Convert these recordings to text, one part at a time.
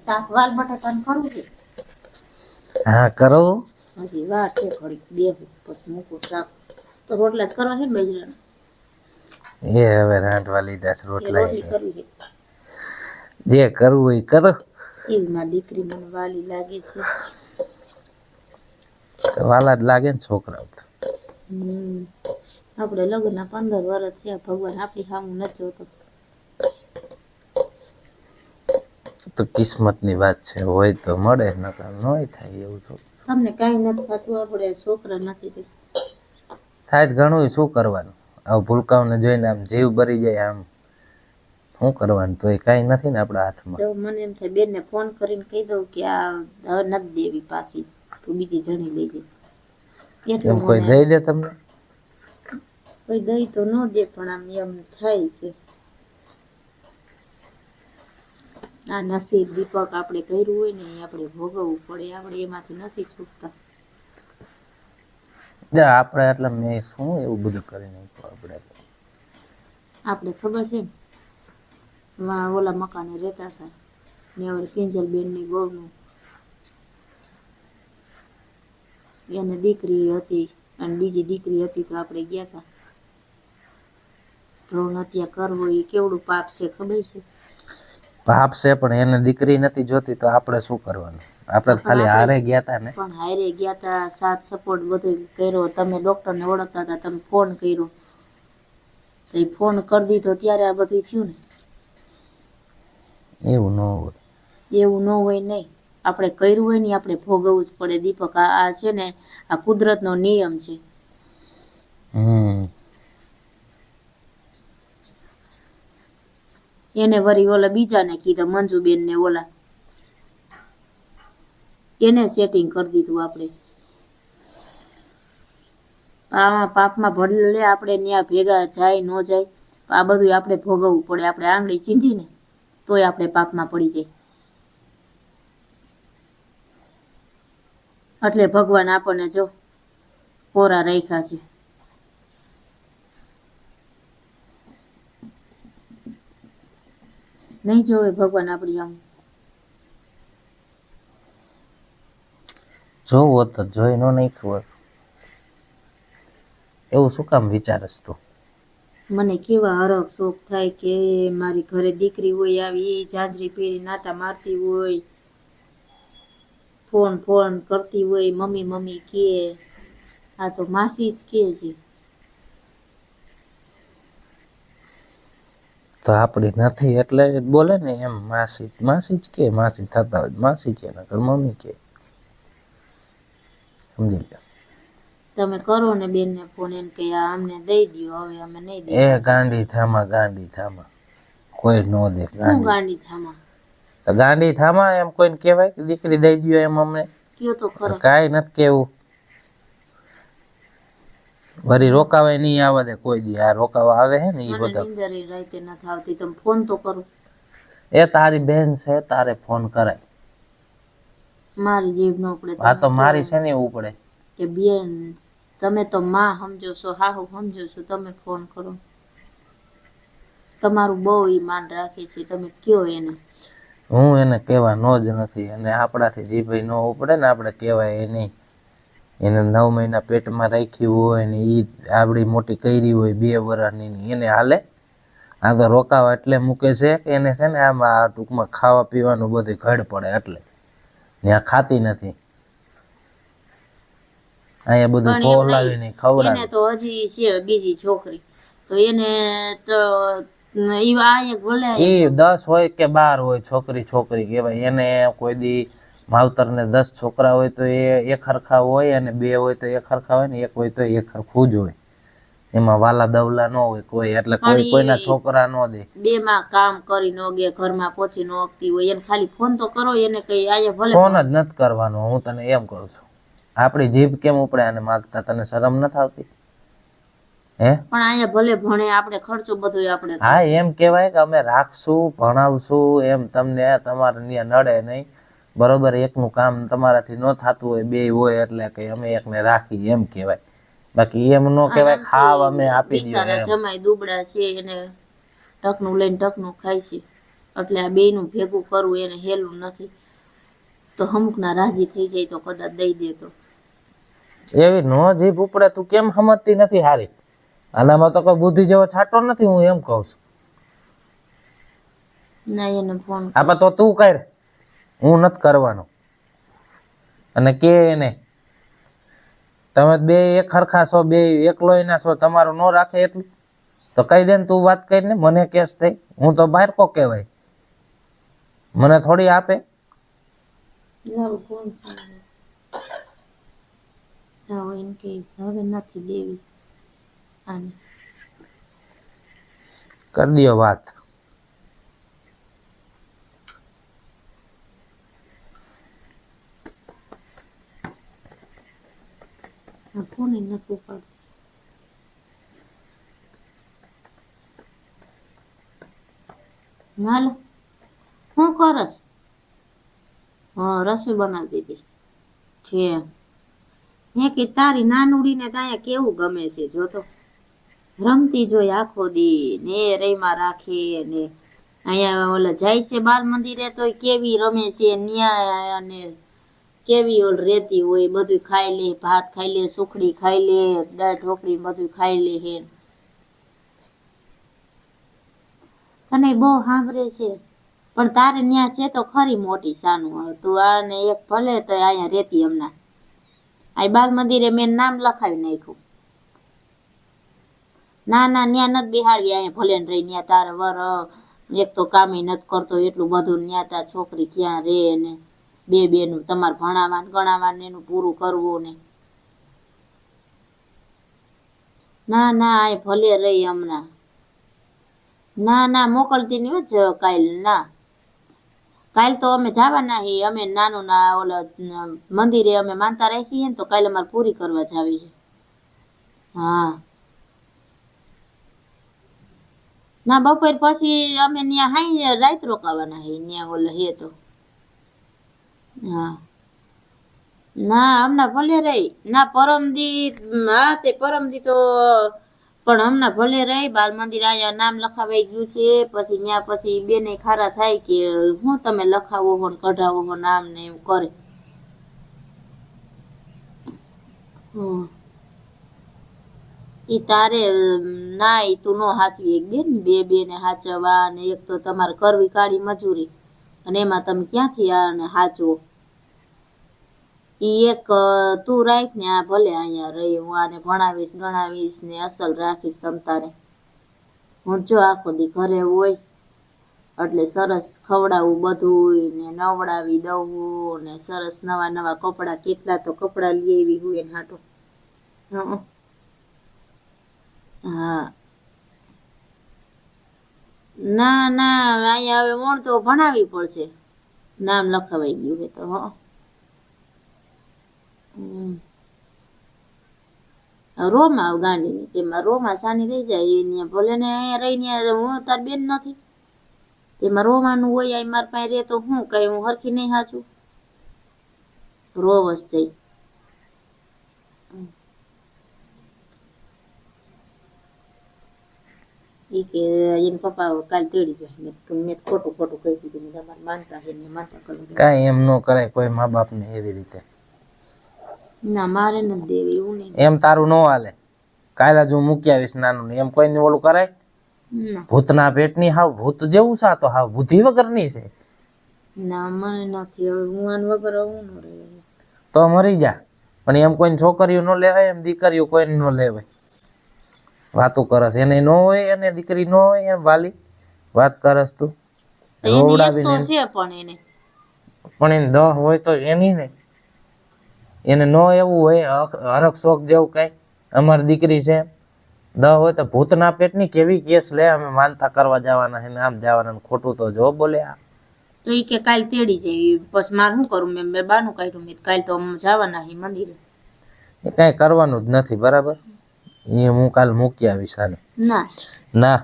શાક વાલ બટાકાનું કરવું છે. હા કરો. હજી વાર છે ઘડીક બેહું પછી મૂકું શાક. તો રોટલા જ કરવા છે ને બાજરાના. એ હવે રાંધવા લીધા છે એ રોટલા રોટલી કરવી છે. જે કરવું હોય કરો. એવી મારી દીકરી મને વાલી લાગે છે. વાલા જ લાગે ને છોકરાઓ તો. આપણે લગ્નના 15 વર્ષ થયા ભગવાન આપણી સામું નથી જોતો. તો કિસ્મતની વાત છે હોય તો મળે નકર નોય થાય એવું તો. તમને કાંઈ નથી થતું આપણે છોકરા નથી તે. થાય ઘણું શું કરવાનું આવું ભૂલકાઓને જોઈને આમ જીવ બરી જાય આમ શું કરવાનું તો એ કાંઈ નથી ને આપણા હાથમાં. તો મને એમ થાય બેનને ફોન કરીને કહી દઉં કે આ હવે નથી દેવી પાછી તું બીજી જણી લેજે. એટલું એમ કોઈ મને દઈ દે તમને? કોઈ દઈ તો ન દે પણ આમ એમ થાય કે આ નસીબ દીપક આપણે કર્યું હોય ને એ આપણે ભોગવવું પડે. આપણે એમાંથી નથી છૂટતા. આપણે એટલે મેં શું એવું બધું કરી નાખ્યું આપણે ખબર છે ને ઓલા મકાને રહેતા હતા ને હવે કિંજલબેનની વહુનું એને દીકરી હતી અને બીજી દીકરી હતી તો આપણે ગયા હતા. ભ્રૂણ હત્યા કરવો એ કેવડું પાપ છે ખબર છે? પાપ છે પણ એને દીકરી નથી જોતી તો આપણે શું કરવાનું? આપણે ખાલી હારે ગયા હતા ને. પણ હારે ગયા હતા સાથ સપોર્ટ બધું કર્યો. તમે ડૉક્ટરને ઓળખતા હતા તમે ફોન કર્યો તો એ ફોન કરી દીધો ત્યારે આ બધું થયું ને. એવું ન હોય. એવું ન હોય નહીં. આપણે કર્યું હોય ને આપણે ભોગવવું જ પડે દીપક. આ છે ને આ કુદરતનો નિયમ છે. એને વળી ઓલા બીજાને કીધા મંજુબેનને ઓલા એને સેટિંગ કરી દીધું. આપણે આમાં પાપમાં ભલે આપણે ત્યાં ભેગા જાય ન જાય આ બધું આપણે ભોગવવું પડે. આપણે આંગળી ચીંધીને તોય આપણે પાપમાં પડી જાય. એટલે ભગવાન આપણને જો કોરા રાખ્યા છે. નહીં જોવે ભગવાન આપણી આમ. જોવો તો જોઈ નો નહીં ખબર એવું શું કામ વિચારસ તું? મને કેવા હરખ શોખ થાય કે મારી ઘરે દીકરી હોય આવી એ જાજરી પહેરી નાટા મારતી હોય ફોન કરતી હોય મમ્મી મમ્મી કે આ તો માસી જ કે છે. તો આપણી નથી એટલે બોલે ને એમ માસી માસી જ કે માસી થતા હોય માસી કે નકર મમ્મી કે સમજી લો. તમે કરો ને બેનને ફોન એને કે અમને દઈ દો હવે અમે નહીં દઈ. એ ગાંડી થામા કોઈ નો દે. શું ગાંડી થામા? ગાંડી થામા એમ કોઈને કહેવાય કે દીકરી દઈ દો એમ અમને? કયો તો ખરા. કાંઈ નથી કેવું. વળી રોકાવાય નહીં આવવા દે કોઈ દી. આ રોકાવા આવે હે ને એ બધા નીંદર રાતે નથી આવતી. તમે ફોન તો કરો. એ તારી બેન છે તારે ફોન કરાય. મારી જીભ ન ઉપડે. આ તો મારી છે ને ઉપડે કે બેન તમે તો માં સમજો છો હાહુ સમજો છો તમે ફોન કરો. તમારું બહુ ઈ માન રાખે છે તમે કયો એને. હું એને કહેવા નો જ નથી અને આપણાથી જીભ નો ઉપડે ને આપણે કહેવાય એ નહીં. એને 9 મહિના પેટમાં રાખ્યું હોય ને એ આવડી મોટી કરી હોય 2 વર્ષની એને હાલે. આ તો રોકાવા એટલે મૂકે છે કે એને છે ને આમાં ટૂંકમાં ખાવા પીવાનું બધું ઘડ પડે એટલે ત્યાં ખાતી નથી. અહીંયા બધું ખોલાવીને ખવડાવે. એને તો હજી છે બીજી છોકરી તો એને તો એ 10 હોય કે 12 હોય છોકરી કહેવાય. એને કોઈ દી માવતરને 10 છોકરા હોય તો એ એક હરખા હોય અને 2 હોય તો એક હરખા હોય ને એક હોય તો એક હરખું જ હોય. એમાં વાલા દવલા ન હોય કોઈ એટલે કોઈ કોઈના છોકરા ન દે. 2 માં કામ કરી નો ગે ઘરમાં પહોંચી નો શકતી હોય એને ખાલી ફોન તો કરો એને કઈ આયા ભલે ફોન જ નથી કરવાનો. હું તને એમ કહું છું આપણી જીભ કેમ ઉપડે આને માગતા? તને શરમ નથી આવતી? હે પણ અહીંયા ભલે ભણે આપણે ખર્ચો બધો આપણે. હા એમ કહેવાય કે અમે રાખશું ભણાવશું એમ તમને તમારે ત્યાં નડે નહીં બરોબર. એકનું કામ તમારાથી ન થતું હોય 2 હોય એટલે કે અમે એકને રાખી એમ કહેવાય. બાકી એમ ન કહેવાય ખાવ અમે આપી દઈએ. જમાઈ દુબળા છે એને ટકનું લઈને ટકનું ખાય છે. એટલે આ બેયનું ભેગું કરવું એને હેલું નથી. તો અમુકના રાજી થઈ જાય તો કદાચ દઈ દેતો. એવી નો જીભ ઉપડે તું કેમ સમજતી નથી હારી? આનામાં તો કોઈ બુદ્ધિ જેવો છાંટો નથી, હું એમ કહું છું. ના એને ફોન આપા તો તું કર, હું નથી કરવાનો. અને કે એને તમે બે એક હરખા છો, બે એકલો એના છો, તમારું નો રાખે એટલું તો કહી દે ને. તું વાત કરીને મને કેસ થઈ, હું તો બહાર કો કહેવાય, મને થોડી આપે. લાવ ફોન એને કે હવે નથી દેવી આને. કરી દ્યો વાત. આ ફોન નથી ઉપાડતી. હાલો શું કરસ? હા રસોઈ બનાવતી હતી છે. મેં કે તારી નાનુડીને ત્યાં કેવું ગમે છે જોતો, રમતી જોઈ આખો દી ને રહીમાં રાખે ને અહીંયા ઓલા જાય છે બાલ મંદિરે તો કેવી રમે છે ન્યા, અને કેવી ઓલ રેતી હોય, બધું ખાઈ લે, ભાત ખાઈ લે, સુખડી ખાઈ લે, દાળ ઢોકળી બધું ખાઈ લે હે. તને બહુ સાંભળે છે પણ તારે ન્યા છે તો ખરી મોટી સાનું. તું આને એક ભલે તો અહીંયા રેતી હમણાં. આ બાલ મંદિરે મેં નામ લખાવી નાખ્યું. ના ના ન્યા નથી બિહારવી, અહીંયા ભલે ને રહી. ન્યા તારે વર એક તો કામે નથી કરતો એટલું બધું, ન્યા તાર છોકરી ક્યાં રે ને બે બેનું તમારે ભણાવવાનું ગણાવવાનું એનું પૂરું કરવું ને. ના ના આ ભલે રહી હમણાં. ના ના મોકલતી નહીં જ કાલ. ના કાલ તો અમે જવાના છીએ, અમે નાનું ના ઓલા મંદિરે અમે માનતા રાખીએ ને તો કાલે અમારે પૂરી કરવા જાવી છે. હા ના બપોર પછી અમે ત્યાં હાઈ રાત રોકાવાના છીએ ત્યાં ઓલા હે તો. હા ના હમણાં ભલે રહી. ના પરમદી, હા તે પરમદી તો પણ હમણાં ભલે રહી. બાલ મંદિર અહીંયા નામ લખાવાઈ ગયું છે. પછી ત્યાં પછી બેને ખારા થાય કે હું તમે લખાવો હો ને કઢાવો હો નામ ને એમ કરે. ઈ તારે ના ઈ તું નો હાચવી એક બેન, બે બેને હાચવવા ને એક તો તમારે કરવી કાળી મજૂરી અને એમાં તમે ક્યાંથી આને હાચવો. ઈ એક તું રાખ ને આ ભલે અહીંયા રહી. હું આને ભણાવીશ ગણાવીશ ને અસલ રાખીશ તમ તારે. હું જો આખો દી ઘરે હોય એટલે સરસ ખવડાવું બધું ને નવડાવી દઉં ને સરસ નવા નવા કપડાં, કેટલા તો કપડાં લઈ આવી હોય એને હાટો. હા ના ના અહીંયા હવે મોણ તો ભણાવી પડશે, નામ લખાવાઈ ગયું હે તો. રોમાં ગાંડીની તેમાં રોમાં સાની રહી જાય એને ભલે ને અહીંયા રહીને હું તાર બેન નથી તેમાં રોવાનું હોય. અહીં મારા પાસે રે તો હું કઈ હું હરખી નહીં હાચું રોવસ થઈ. ઈ કે એને પપ્પા કાલ તેડી જાય. મેં ખોટું ખોટું કહી દીધું. તમારે માનતા છે ને માનતા કરવું. કાંઈ એમ નો કરાય કોઈ મા બાપને એવી રીતે. ના મારે નથી દેવી એવું નહીં. એમ તારું નો હાલે. કાલે જ હું મૂકી આવીશ નાનું ને એમ કોઈને ઓલું કરાય? ના ભૂતના પેટની હાવ ભૂત જેવું છે તો હાવ બુદ્ધિ વગરની છે. ના મને નથી. હવે હું આન વગર હું નો રહે તો મરી જા. પણ એમ કોઈને છોકરીઓ નો લેવાય, એમ દીકરીઓ કોઈને નો લેવાય. વાતું કરસ એને નો હોય, એને દીકરી નો હોય એમ વાલી વાત કરસ તું. રોવડાવીને છે પણ એને પણ એને દહ હોય તો એની ને એને નો એવું હોય હરખ શોખ જેવું કઈ. અમારી દીકરી છે દહ હોય તો ભૂતના પેટની કેવી કેસ લે. અમે માનતા કરવા જવાના છે ને આમ જવાના. ખોટું તો જો બોલે આ. તો ઈ કે કાલ તેડી જાય. પછી મારે શું કરું? મેં બાનું કાઢ્યું. મેં કાલ તો જવાના છે મંદિરે. એ કાંઈ કરવાનું જ નથી બરાબર. એ હું કાલ મૂકી આવીશ આને. ના ના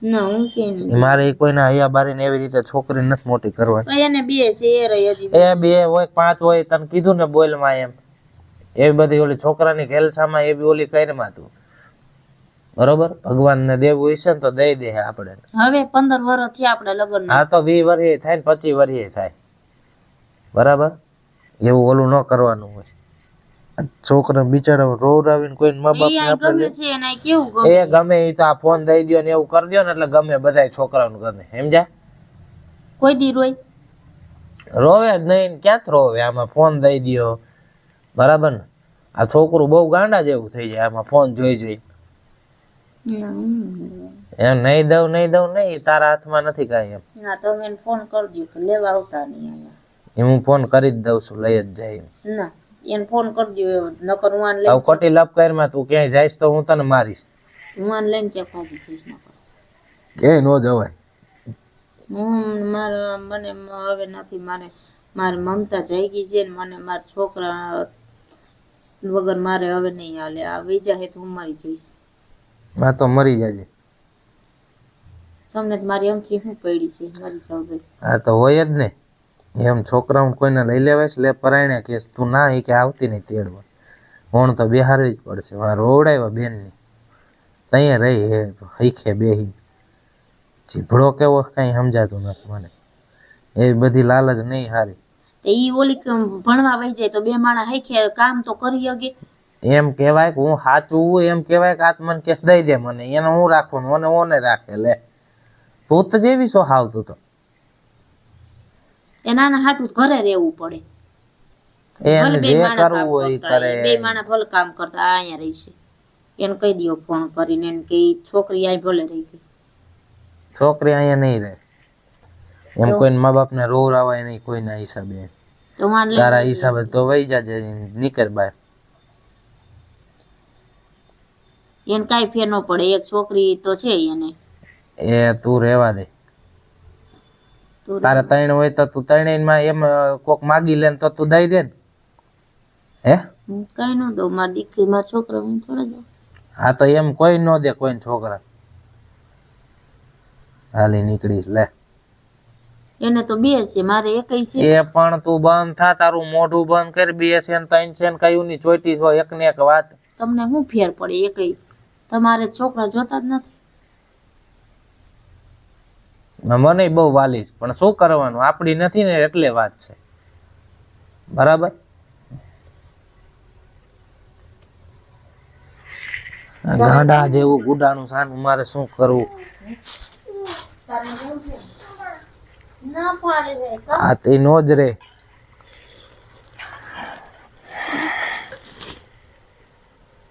ના હું કે નહીં. મારે કોઈના હૈયા બારીને એવી રીતે છોકરી નથી મોટી કરવાની. એને બે છે એ રહી હજી. એ બે હોય પાંચ હોય તને કીધું ને બોલમાં એમ. એવી બધી ઓલી છોકરાની ઘેલસામાં એવી ઓલી કઈરમાં તું બરોબર, ભગવાનને દેવું હશે ને તો દઈ દે આપણે. હવે 15 વર્ષ થયા આપણે લગ્ન. હા તો 20 વર્ષે થાય ને 25 વર્ષે થાય, બરાબર. એવું ઓલું ન કરવાનું હોય. છોકરા બિચારા રોવરાવીને કોઈ મા બાપ ને આપણે ગમે છે એને કેવું ગમે. એ ગમે એ તો આ ફોન દઈ દ્યો ને એવું કરી દ્યો ને એટલે ગમે બધાય છોકરાઓને ગમે, સમજ્યા? કોઈ દી રોય? રોવે જ નહીં, ક્યાં રોવે? આમાં ફોન દઈ દ્યો, બરાબર ને. આ છોકરું બહુ ગાંડા જેવું થઈ જાય આમાં ફોન જોઈ જોઈ. એમ નહીં દઉં નહીં, તારા હાથમાં નથી કાંઈ. એમ ના તમે એને ફોન કરજો કે લેવા આવતા નહીં અહીંયા. એ હું ફોન કરી જ દઉં છું, લઈ જ જાય. ના એને ફોન કરજો, નકર હું આને હવે ખોટી લપકારમાં તું ક્યાંય જઈશ તો હું તને મારીશ. હું આને લઈને ક્યાં ભાગી જઈશ? નકર ક્યાંય ન જવાય. મને હવે નથી, મારી મમતા જઈ ગઈ છે ને મને મારા છોકરા વગર મારે હવે નહીં હાલે. આ બીજા હે તો હું મરી જઈશ. માં તો મરી જાય. તમને તો મારી એમથી શું પડી છે મરી જાવ ભાઈ. હા તો હોય જ ને. એમ છોકરાઓ કોઈને લઈ લેવાય છે, લે પરાયણે કેસ તું ના એ કે આવતી નહીં તેડવા. કોણ તો બેહારવી જ પડશે. રોવડાવ્યા બેનની ત્યાં રહી હે હૈખે બેહી. જીભડો કેવો કાંઈ સમજાતું નથી મને. એવી બધી લાલચ નહીં હારી. ઈ ઓલી ભણવા વહી જાય તો બે માણા હૈખે કામ તો કરી શકે. એમ કહેવાય કે હું સાચું હું, એમ કહેવાય કે આત્મન કેસ દઈ દે મને, એને હું રાખું મને ઓને રાખે. લે ભૂત જેવી સો હાવતું તો એના હાટું ઘરે રહેવું પડે. એને જે કરવું હોય એ કરે. બે માણા ભલે કામ કરતા અહીંયા રહી છે. એને કહી દો ફોન કરીને એને કે છોકરી અહીં ભલે રહી ગઈ. છોકરી અહીંયા નહીં રહે. એમ કોઈને મા બાપને રોવરાવાય નહીં કોઈના હિસાબે. તો તારા હિસાબે તો વહી જાજે, નીકળ બહાર. એને કાંઈ ફેર ન પડે. એક છોકરી તો છે એને. એ તું રહેવા દે. તારે ત્રણ હોય તો તું ત્રણેયમાં એમ કોક માગી લે તો તું દઈ દે ને. હે કઈ ન દઉં મારી દીકરી મારા છોકરા હું થોડા દઉં. હા તો એમ કોઈ ન દે કોઈ છોકરા. હાલી નીકળીશ લે. એને તો બે છે, મારે એકઈ છે. એ પણ તું બંધ થા, તારું મોઢું બંધ કરી. બે છે ને ત્રણ છે ને કયું ની ચોટી છો એક ને એક વાત. તમને શું ફેર પડે? એકઈ તમારે છોકરા જોતા જ નથી. મને બહુ વાલીશ પણ શું કરવાનું, આપડી નથી ને એટલે વાત છે, બરાબર. ગાંડા જેવું ગુડાનું સાનું મારે શું કરવું? આ તે નો જ રે.